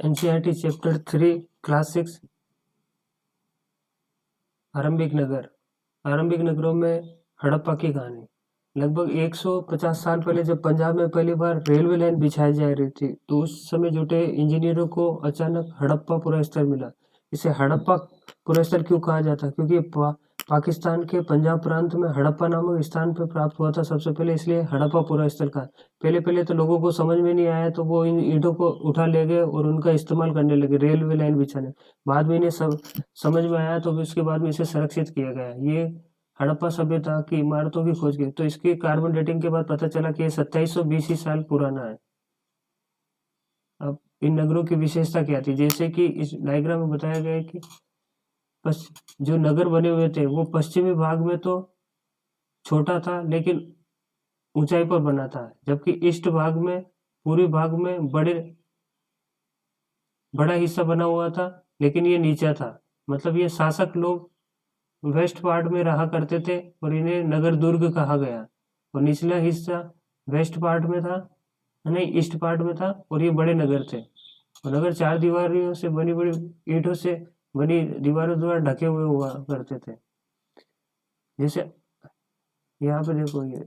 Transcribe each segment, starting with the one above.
NCERT chapter 3 class 6 आरंभिक नगर। आरंभिक नगरों में हड़प्पा की कहानी। लगभग 150 साल पहले जब पंजाब में पहली बार रेलवे लाइन बिछाई जा रही थी तो उस समय जुटे इंजीनियरों को अचानक हड़प्पा पुरस्कार मिला। इसे हड़प्पा पुरस्कार क्यों कहा जाता है? क्योंकि पाकिस्तान के पंजाब प्रांत में हड़प्पा नामक स्थान पर प्राप्त हुआ था सबसे पहले, इसलिए हड़प्पा पुरस्कार का। पहले तो लोगों को समझ में नहीं आया तो वो इन ईंटों को उठा ले गए और उनका इस्तेमाल करने लगे रेलवे लाइन बिछाने। बाद में इन्हें सब समझ में आया तो उसके बाद में इसे संरक्षित किया गया। ये हड़प्पा सभ्यता की इमारतों की खोज की तो इसकी कार्बन डेटिंग के बाद पता चला कि ये 2700 BC साल पुराना है। अब इन नगरों की विशेषता क्या थी? जैसे कि इस डायग्राम में बताया गया है कि जो नगर बने हुए थे वो पश्चिमी भाग में तो छोटा था लेकिन ऊंचाई पर बना था, जबकि ईस्ट भाग में पूर्वी भाग में बड़ा हिस्सा बना हुआ था लेकिन ये नीचा था। मतलब ये शासक लोग वेस्ट पार्ट में रहा करते थे और इन्हें नगर दुर्ग कहा गया। और निचला हिस्सा वेस्ट पार्ट में था, नहीं ईस्ट पार्ट में था, और ये बड़े नगर थे। और नगर 4 दीवारों से बनी बड़ी ईंटों से बनी दीवारों द्वारा ढके हुए हुआ करते थे। जैसे यहाँ पे देखो, ये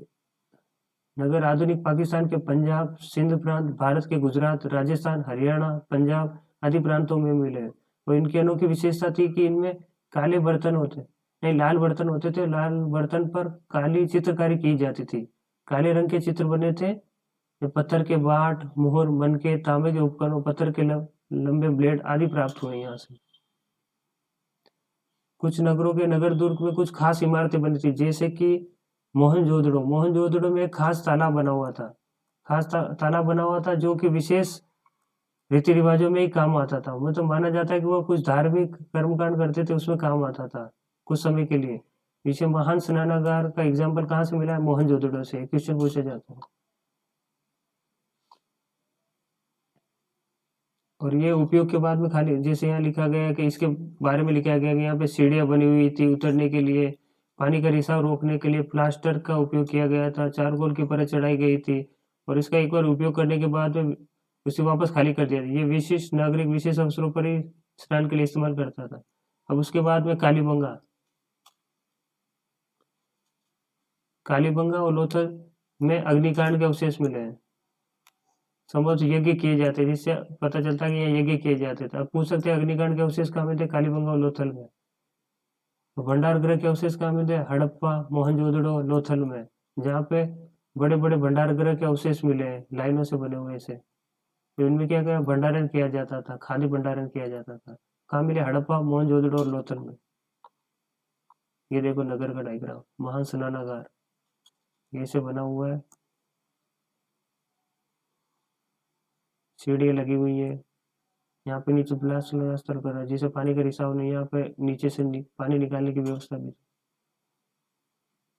नगर आधुनिक पाकिस्तान के पंजाब, सिंध प्रांत, भारत के गुजरात, राजस्थान, हरियाणा, पंजाब आदि प्रांतों में मिले। और इनकी अनोखी विशेषता थी कि इनमें काले बर्तन होते, नहीं लाल बर्तन होते थे। लाल बर्तन पर काली चित्रकारी की जाती थी। काले रंग के चित्र बने थे। पत्थर के बाट, मोहर, मनके, तांबे के उपकरण, पत्थर के लंबे ब्लेड आदि प्राप्त हुए यहाँ से। कुछ नगरों के नगर दुर्ग में कुछ खास इमारतें बनी थी, जैसे कि मोहनजोदड़ो में एक खास तालाब बना हुआ था। तालाब बना हुआ था जो कि विशेष रीति रिवाजों में ही काम आता था। मतलब माना जाता है कि वो कुछ धार्मिक कर्मकांड करते थे, उसमें काम आता था कुछ समय के लिए। इसे महान स्नानागार का एग्जाम्पल कहाँ से मिला है? मोहनजोदड़ो से। क्वेश्चन पूछा जाता है। और ये उपयोग के बाद में खाली, जैसे यहाँ लिखा गया है कि इसके बारे में लिखा गया कि यहाँ पे सीढ़ियाँ बनी हुई थी उतरने के लिए, पानी का रिसाव रोकने के लिए प्लास्टर का उपयोग किया गया था, चारकोल की परत चढ़ाई गई थी, और इसका एक बार उपयोग करने के बाद में उसे वापस खाली कर दिया था। ये विशिष्ट नागरिक विशेष अवसरों पर ही स्नान के लिए इस्तेमाल करता था। अब उसके बाद में कालीबंगा और लोथल में अग्निकांड के अवशेष मिले हैं। संभवतः यज्ञ किए जाते, जिससे पता चलता है कि यहाँ यज्ञ किए जाते थे। अब पूछ सकते हैं अग्निकांड के अवशेष कहाँ मिलते? कालीबंगा और लोथल में। भंडार गृह के अवशेष कहाँ मिलते? हड़प्पा, मोहनजोदड़ो, लोथल में, जहाँ पे बड़े बड़े भंडार गृह के अवशेष मिले हैं लाइनों से बने हुए से। तो इनमें क्या क्या भंडारण किया जाता था, खाद्य भंडारण किया जाता था। कहाँ मिले? हड़प्पा, मोहनजोदड़ो और लोथल में। ये देखो नगर का डायग्राम, महान स्नानागार ये से बना हुआ है, सीढ़ियाँ लगी हुई है। यहाँ पे नीचे ब्लास्ट स्तर कर रहा है, जिससे पानी का रिसाव नहीं। यहाँ पे नीचे से पानी निकालने की व्यवस्था भी।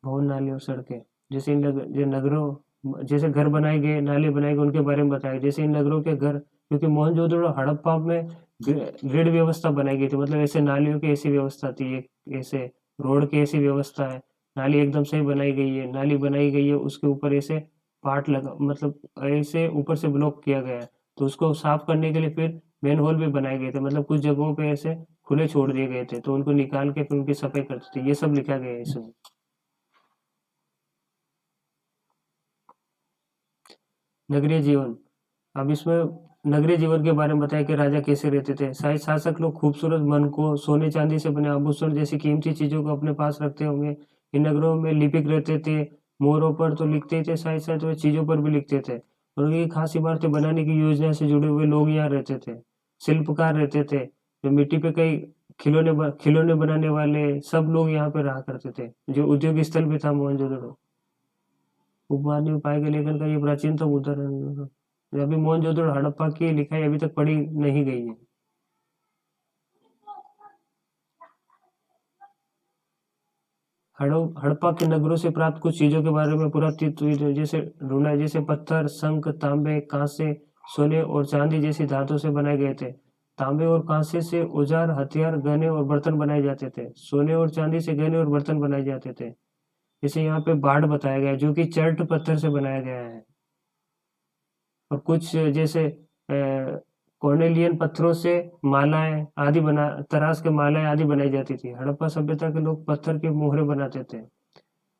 भवन, नाली और सड़कें, जैसे नगरों जैसे घर बनाए गए, नाले बनाए गए, उनके बारे में बताया। जैसे इन नगरों के घर, क्योंकि मोहनजोदड़ो हड़प्पा में ग्रिड व्यवस्था बनाई गई थी, मतलब ऐसे नालियों की ऐसी व्यवस्था थी, एक ऐसे रोड की ऐसी व्यवस्था है, नाली एकदम सही बनाई गई है, नाली बनाई गई है, उसके ऊपर ऐसे पार्ट लगा, मतलब ऐसे ऊपर से ब्लॉक किया गया है। तो उसको साफ करने के लिए फिर मेन होल भी बनाए गए थे, मतलब कुछ जगहों पे ऐसे खुले छोड़ दिए गए थे, तो उनको निकाल के फिर उनकी सफाई करते थे। ये सब लिखा गया है इसमें। नगरीय जीवन। अब इसमें नगरीय जीवन के बारे में बताया कि राजा कैसे रहते थे। शायद शासक लोग खूबसूरत मन को सोने चांदी से बने आभूषण जैसी कीमती चीजों को अपने पास रखते होंगे। इन नगरों में लिपिक रहते थे, मोहरों पर तो लिखते ही थे, शायद शायद वे चीजों पर भी लिखते थे। और उनकी खास इमारतें बनाने की योजना से जुड़े हुए लोग यहाँ रहते थे। शिल्पकार रहते थे, जो मिट्टी पे कई खिलौने बनाने वाले सब लोग यहाँ पे रहा करते थे, जो उद्योग स्थल भी था मोहनजोदड़ो। उपमहाद्वीप में पाए गए लेखन का ये प्राचीनतम उदाहरण है। अभी मोहनजोदड़ो हड़प्पा की लिखाई अभी तक पढ़ी नहीं गई है। हड़प्पा के नगरों से प्राप्त कुछ चीजों के बारे में पुरातत्व जैसे ढूंढा, जैसे पत्थर, शंख, तांबे, कांसे, सोने और चांदी जैसी धातु से बनाए गए थे। तांबे और कांसे से औजार, हथियार, गहने और बर्तन बनाए जाते थे। सोने और चांदी से गहने और बर्तन बनाए जाते थे। जैसे यहाँ पे बाढ़ बताया गया है, जो कि चर्ट पत्थर से बनाया गया है। और कुछ जैसे कॉर्नेलियन पत्थरों से मालाएं आदि तराश के मालाएं आदि बनाई जाती थी। हड़प्पा सभ्यता के लोग पत्थर के मोहरे बनाते थे।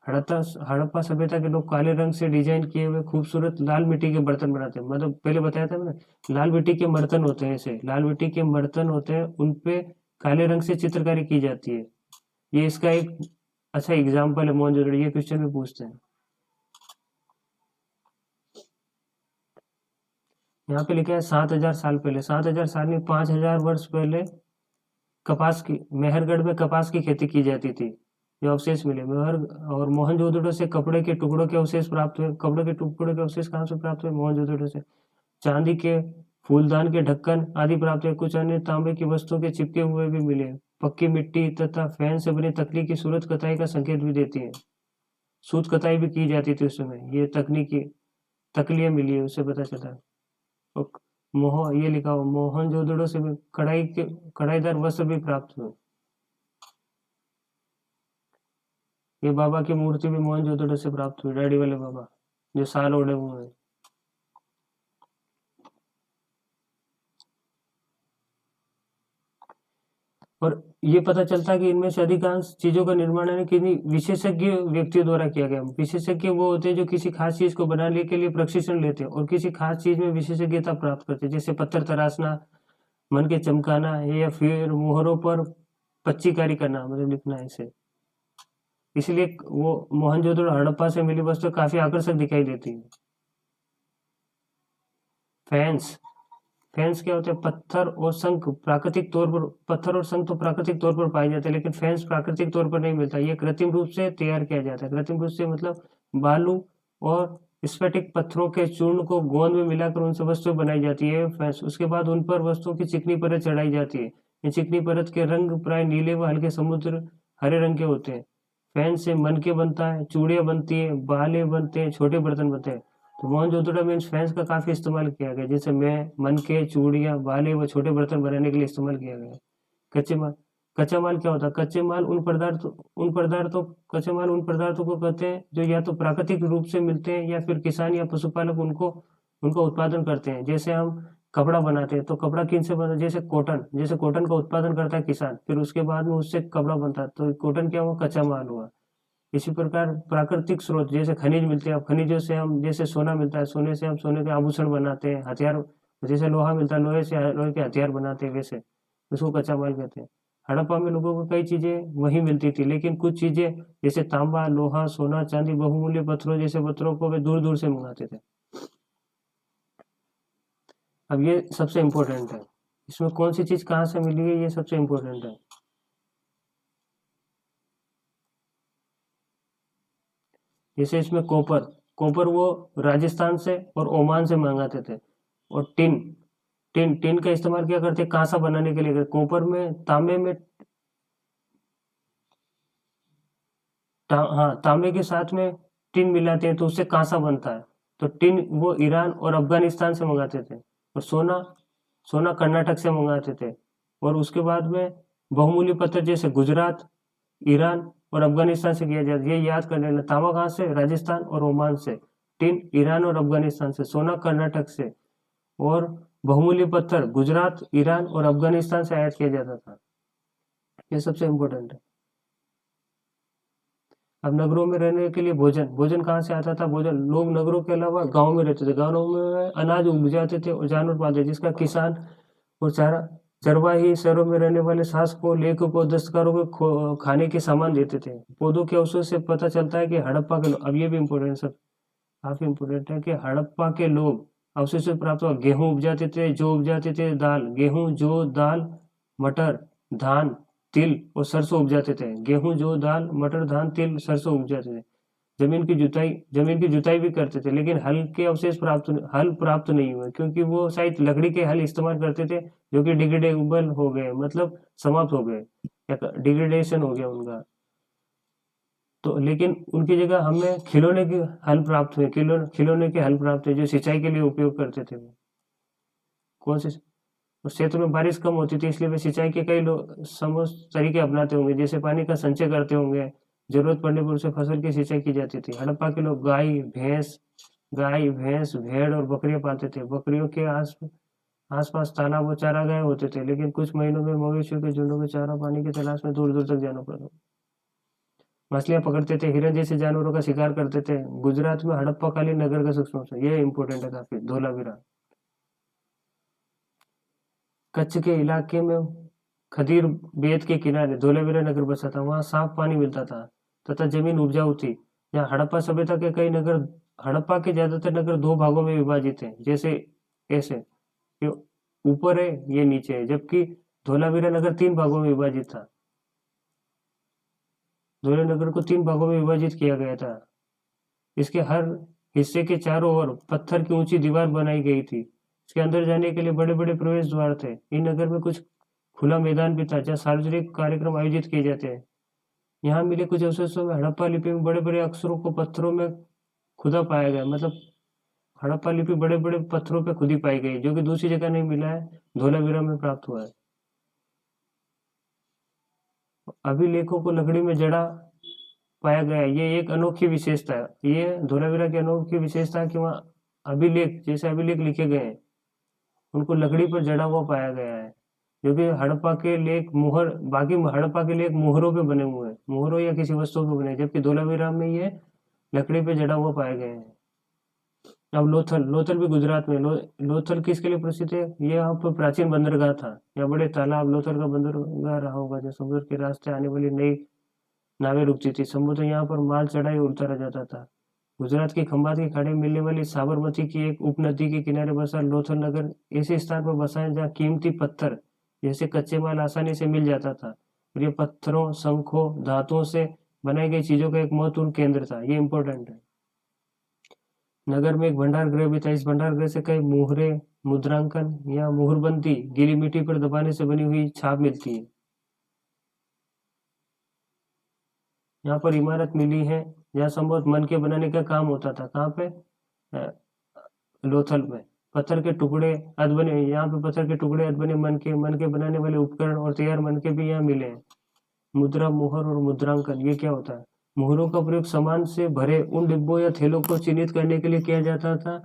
हड़प्पा सभ्यता के लोग काले रंग से डिजाइन किए हुए खूबसूरत लाल मिट्टी के बर्तन बनाते हैं। मतलब पहले बताया था मैंने, लाल मिट्टी के बर्तन होते हैं, ऐसे लाल मिट्टी के बर्तन होते हैं, उनपे काले रंग से चित्रकारी की जाती है। ये इसका एक अच्छा एग्जाम्पल है मोहनजोदड़ो, ये क्वेश्चन में पूछते हैं। यहाँ पे लिखा है 7000 साल पहले। 7000 साल में 5000 वर्ष पहले कपास की मेहरगढ़ में कपास की खेती की जाती थी। जो अवशेष मिले मेहर और मोहनजोदड़ो से कपड़े के टुकड़ों के अवशेष प्राप्त हुए। कपड़े के टुकड़ों के अवशेष कहाँ से प्राप्त हुए? मोहनजोदड़ो से। चांदी के फूलदान के ढक्कन आदि प्राप्त हुए। कुछ अन्य तांबे की वस्तुओं के चिपके हुए भी मिले। पक्की मिट्टी तथा फैन से बनी तकली की सूरत कताई का संकेत भी देती है। सूत कताई भी की जाती थी उस समय। ये तकनीकी तकलियां मिली है, उससे पता चला है। ये लिखा हो मोहनजोदड़ो से भी कढ़ाईदार वस्त्र भी प्राप्त हुए। ये बाबा की मूर्ति भी मोहनजोदड़ो से प्राप्त हुई, डैडी वाले बाबा जो साल ओढ़े हुए हैं। और ये पता चलता है कि इनमें से अधिकांश चीजों का निर्माण है किन्हीं विशेषज्ञ व्यक्तियों द्वारा किया गया। विशेषज्ञ वो होते हैं जो किसी खास चीज को बनाने के लिए प्रशिक्षण लेते हैं और किसी खास चीज में विशेषज्ञता प्राप्त करते हैं। जैसे पत्थर तराशना, मन के चमकाना, या फिर मोहरों पर पच्चीकारी करना, मतलब लिखना ऐसे। इसलिए वो मोहनजोदड़ो हड़प्पा से मिली वस्तु काफी आकर्षक दिखाई देती है। फैंस फैंस क्या होते हैं? पत्थर और शंख प्राकृतिक तौर पर, पत्थर और शंख तो प्राकृतिक तौर पर पाए जाते हैं, लेकिन फैंस प्राकृतिक तौर पर नहीं मिलता। ये कृत्रिम रूप से तैयार किया जाता है। कृत्रिम रूप से मतलब बालू और स्फटिक पत्थरों के चूर्ण को गोंद में मिलाकर उनसे वस्तु बनाई जाती है फैंस। उसके बाद उन पर वस्तुओं की चिकनी परत चढ़ाई जाती है। ये चिकनी परत के रंग प्राय नीले व हल्के समुद्र हरे रंग के होते हैं। फैन से मनके बनता है, चूड़ियाँ बनती है, बाले बनते हैं, छोटे बर्तन बनते हैं। तो मोहनजोदड़ो में फैंस का काफी इस्तेमाल किया गया। जैसे मनके, चूड़ियाँ, बाले व छोटे बर्तन बनाने के लिए इस्तेमाल किया गया। कच्चे माल कच्चा माल क्या होता है? कच्चे माल उन पदार्थों को कहते हैं जो या तो प्राकृतिक रूप से मिलते हैं या फिर किसान या पशुपालक उनका उत्पादन करते हैं। जैसे हम कपड़ा बनाते हैं तो कपड़ा किन से बनता है? जैसे कॉटन का उत्पादन करता है किसान, फिर उसके बाद में उससे कपड़ा बनता है, तो कॉटन क्या हुआ? कच्चा माल हुआ। इसी प्रकार प्राकृतिक स्रोत जैसे खनिज मिलते हैं। अब खनिजों से हम, जैसे सोना मिलता है, सोने से हम सोने के आभूषण बनाते हैं, हथियार। जैसे लोहा मिलता है, लोहे से लोहे के हथियार बनाते हैं, वैसे उसको कच्चा माल कहते हैं। हड़प्पा में लोगों को कई चीजें वहीं मिलती थी, लेकिन कुछ चीजें जैसे तांबा, लोहा, सोना, चांदी, बहुमूल्य पत्थरों जैसे पत्थरों को वे दूर दूर से मंगाते थे। अब ये सबसे इम्पोर्टेंट है, इसमें कौन सी चीज कहाँ से मिली है, ये सबसे इम्पोर्टेंट है। जैसे इसमें कॉपर वो राजस्थान से और ओमान से मंगाते थे। और टिन टिन टिन का इस्तेमाल क्या करते हैं? कांसा बनाने के लिए। कॉपर में, तांबे में, हाँ, तांबे के साथ में टिन मिलाते हैं तो उससे कांसा बनता है। तो टिन वो ईरान और अफगानिस्तान से मंगाते थे। और सोना सोना कर्नाटक से मंगाते थे। और उसके बाद में बहुमूल्य पत्थर जैसे गुजरात, ईरान और अफगानिस्तान से किया जाता है। ये याद कर लेना। तांबा कहाँ से? राजस्थान और ओमान से। टिन ईरान और अफगानिस्तान से। सोना कर्नाटक से। और बहुमूल्य पत्थर गुजरात, ईरान और अफगानिस्तान से आयात किया जाता था। ये सबसे इम्पोर्टेंट है। अब नगरों में रहने के लिए भोजन कहाँ से आता था? भोजन लोग नगरों के अलावा गाँव में रहते थे। गाँव में अनाज उपजाते थे और जानवर पालते, जिसका किसान और चरवाही शहरों में रहने वाले शासकों, लेखकों, दस्तकारों को खाने के सामान देते थे। पौधों के अवशेष से पता चलता है कि हड़प्पा के लोग, अब ये भी इम्पोर्टेंट सब काफी इम्पोर्टेंट है, कि हड़प्पा के लोग अवशेष से प्राप्त हुआ गेहूं उपजाते थे, जौ उपजाते थे, दाल, गेहूं, जौ, दाल, मटर, धान, तिल और सरसों उपजाते थे। गेहूं, जौ, दाल, मटर, धान, तिल, सरसों उपजाते थे। जमीन की जुताई भी करते थे, लेकिन हल प्राप्त नहीं हुए, क्योंकि वो शायद लकड़ी के हल इस्तेमाल करते थे जो कि डिग्रेडेबल हो गए, मतलब समाप्त हो गए या डिग्रेडेशन हो गया उनका। तो लेकिन उनकी जगह हमें खिलौने के हल प्राप्त हुए जो सिंचाई के लिए उपयोग करते थे। वो कौन से? उस क्षेत्र में बारिश कम होती थी, इसलिए वे सिंचाई के कई तरीके अपनाते होंगे। जैसे पानी का संचय करते होंगे, जरूरत पड़ने पर उसे फसल की सिंचाई की जाती थी। हड़प्पा के लोग गाय, भैंस, भेड़ और बकरियां पालते थे। आसपास तालाब और चारागाह होते थे, लेकिन कुछ महीनों में मवेशियों के झुंडों को चारा पानी की तलाश में दूर दूर तक जाना पड़ा। मछलियां पकड़ते थे, हिरन जैसे जानवरों का शिकार करते थे। गुजरात में हड़प्पाकालीन नगर का सूक्ष्म है, ये इंपॉर्टेंट है काफी। धोलावीरा कच्छ के इलाके में खदीर बेत के किनारे धोलावीरा नगर बसा था। वहां साफ पानी मिलता था तथा जमीन उपजाऊ थी। यहाँ हड़प्पा सभ्यता के कई नगर, हड़प्पा के ज्यादातर नगर दो भागों में विभाजित हैं, जैसे ऐसे, ये ऊपर है ये नीचे है, जबकि धोलावीरा नगर तीन भागों में विभाजित था। धोला नगर को तीन भागों में विभाजित किया गया था। इसके हर हिस्से के चारों ओर पत्थर की ऊंची दीवार बनाई गई थी। इसके अंदर जाने के लिए बड़े बड़े प्रवेश द्वार थे। इन नगर में कुछ खुला मैदान भी था जहाँ सार्वजनिक कार्यक्रम आयोजित किए जाते हैं। यहाँ मिले कुछ अवशेषों में हड़प्पा लिपि में बड़े बड़े अक्षरों को पत्थरों में खुदा पाया गया। मतलब हड़प्पा लिपि बड़े बड़े पत्थरों पे खुदी पाई गई, जो कि दूसरी जगह नहीं मिला है, धोलावीरा में प्राप्त हुआ है। अभिलेखों को लकड़ी में जड़ा पाया गया है, ये एक अनोखी विशेषता है। ये धोलावीरा की अनोखी विशेषता है कि वहाँ अभिलेख, जैसे अभिलेख लिखे गए हैं, उनको लकड़ी पर जड़ा हुआ पाया गया है, जो कि हड़प्पा के लेख मुहर, बाकी हड़प्पा के लेख मुहरों पे बने हुए हैं, मुहरों या किसी वस्तु पे बने, जबकि धोलावीरा में ये लकड़ी पे जड़ा हुआ पाए गए हैं। अब लोथल, लोथल भी गुजरात में। लोथल किसके लिए प्रसिद्ध है? ये यहाँ पर प्राचीन बंदरगाह था। यहाँ बड़े तालाब, लोथल का बंदरगाह रहा होगा, जो समुद्र के रास्ते आने वाली नई नावें रुकती थी। समुद्र यहाँ पर माल चढ़ाई और उतारा जाता था। गुजरात की खंभात की खाड़ी में मिलने वाली साबरमती की एक उपनदी के किनारे बसा लोथल नगर ऐसे स्थान पर बसा है जहाँ कीमती पत्थर जैसे कच्चे माल आसानी से मिल जाता था, और ये पत्थरों, शंखों, धातुओं से बनाई गई चीजों का एक महत्वपूर्ण केंद्र था। ये इंपॉर्टेंट है। नगर में एक भंडार गृह भी था। इस भंडार गृह से कई मुहरे, मुद्रांकन या मुहरबंदी गीली मिट्टी पर दबाने से बनी हुई छाप मिलती है। यहाँ पर इमारत मिली है जहाँ संभवत मन के बनाने का काम होता था। कहाँ पे? लोथल में। पत्थर के टुकड़े अध बने, यहाँ पे पत्थर के टुकड़े अध बने मन के बनाने वाले उपकरण और तैयार मन के भी यहाँ मिले हैं। मुद्रा, मुहर और मुद्रांकन, ये क्या होता है? मुहरों का प्रयोग सामान से भरे उन डिब्बों या थैलों को चिन्हित करने के लिए किया जाता था।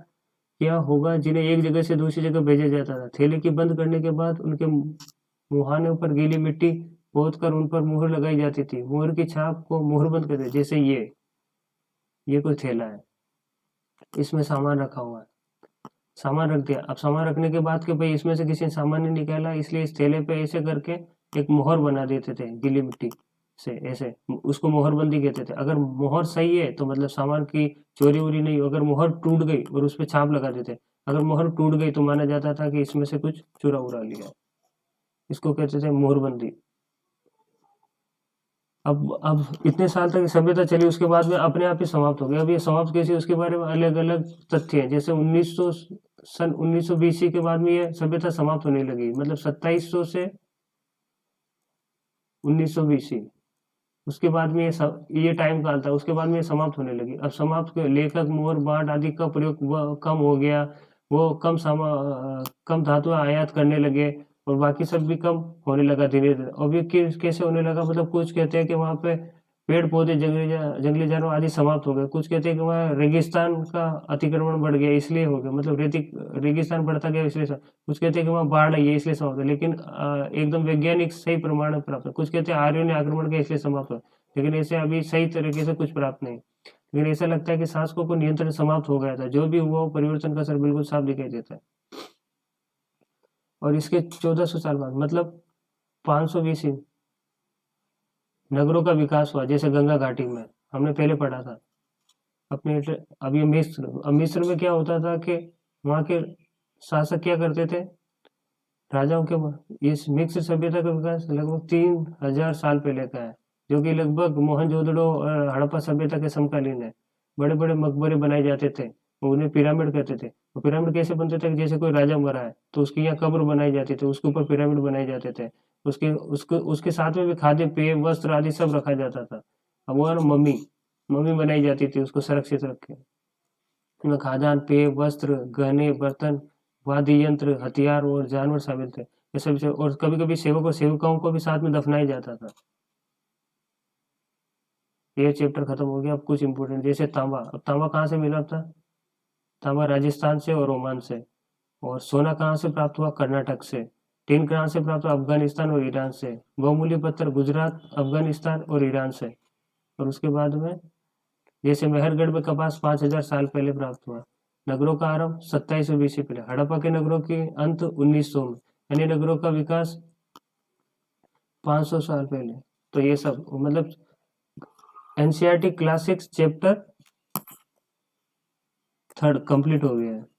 क्या होगा जिन्हें एक जगह से दूसरी जगह भेजा जाता था। थैले की बंद करने के बाद उनके मुहाने पर गीली मिट्टी पोत कर उन पर मुहर लगाई जाती थी। मुहर की छाप को मुहरबंद कहते हैं। जैसे ये कोई थैला है, इसमें सामान रखा हुआ है, सामान रख दिया। अब सामान रखने के बाद के भाई इसमें से किसी ने सामान नहीं निकाला, इसलिए इस थैले पे ऐसे करके एक मोहर बना देते थे गीली मिट्टी से, ऐसे, उसको मोहरबंदी कहते थे। अगर मोहर सही है तो मतलब सामान की चोरी वोरी नहीं हो। अगर मोहर टूट गई और उस पर छाप लगा देते, अगर मोहर टूट गई तो माना जाता था कि इसमें से कुछ चुरा उरा लिया। इसको कहते थे मोहरबंदी। अब इतने साल तक सभ्यता चली, उसके बाद में अपने आप ही समाप्त हो गया। अब ये समाप्त कैसे, उसके बारे में अलग अलग तथ्य हैं। जैसे 1900 सन 1900 बीसी के बाद में ये सभ्यता समाप्त होने लगी, मतलब 2700 से 1900 बीसी, उसके बाद में ये टाइम काल था। उसके बाद में ये समाप्त होने लगी। अब समाप्त लेखक, मोहर, बांट आदि का प्रयोग कम हो गया। वो कम धातुएं आयात करने लगे, और बाकी सब भी कम होने लगा धीरे धीरे। अब ये कैसे होने लगा? मतलब कुछ कहते हैं कि वहां पे पेड़ पौधे, जंगली जानवर आदि समाप्त हो गए। कुछ कहते हैं कि वहाँ रेगिस्तान का अतिक्रमण बढ़ गया, इसलिए हो गया, मतलब रेगिस्तान बढ़ता गया इसलिए। कुछ कहते हैं कि वहाँ बाढ़ आई है इसलिए समाप्त है, लेकिन एकदम वैज्ञानिक सही प्रमाण प्राप्त है। कुछ कहते हैं आर्यों ने आक्रमण किया इसलिए समाप्त हुआ, लेकिन ऐसे अभी सही तरीके से कुछ प्राप्त नहीं। लेकिन ऐसा लगता है कि शासकों को नियंत्रण समाप्त हो गया था। जो भी हुआ, परिवर्तन का असर बिल्कुल साफ दिखाई देता है। और इसके 1400 साल बाद, मतलब 500 बीसी, नगरों का विकास हुआ, जैसे गंगा घाटी में हमने पहले पढ़ा था अपने। अब ये मिस्र में क्या होता था कि वहाँ के शासक क्या करते थे, राजाओं के, इस मिक्स सभ्यता का विकास लगभग 3000 साल पहले का है, जो कि लगभग मोहनजोदड़ो और हड़प्पा सभ्यता के समकालीन है। बड़े बड़े मकबरे बनाए जाते थे, उन्हें पिरामिड कहते थे। तो पिरामिड कैसे बनते थे? जैसे कोई राजा मरा है तो उसकी यहाँ कब्र बनाई जाती थी, उसके ऊपर पिरामिड बनाए जाते थे। उसके साथ में भी खाद्य पेय, वस्त्र आदि सब रखा जाता था। अब वो है ना मम्मी, मम्मी बनाई जाती थी, उसको सुरक्षित रख के। इसमें खाद्यान्न, पेय, वस्त्र, गहने, बर्तन, वाद्य यंत्र, हथियार और जानवर शामिल थे। ये सब और कभी कभी सेवक और सेविकाओं को भी साथ में दफनाया जाता था। ये चैप्टर खत्म हो गया। अब कुछ इंपोर्टेंट, जैसे तांबा। अब तांबा कहाँ से मिला था? तांबा राजस्थान से और ओमान से। और सोना कहाँ से प्राप्त हुआ? कर्नाटक से। टिन कहाँ से प्राप्त हुआ? अफगानिस्तान और ईरान से। बहुमूल्य पत्थर गुजरात, अफगानिस्तान और ईरान से। और उसके बाद में जैसे मेहरगढ़ में कपास 5000 साल पहले प्राप्त हुआ। नगरों का आरंभ 2700 बीसी पहले। हड़प्पा के नगरों के अंत 1900 में। अन्य नगरों का विकास 500 साल पहले। तो ये सब मतलब एनसीईआरटी क्लासिक्स चैप्टर 3 कंप्लीट हो गया है।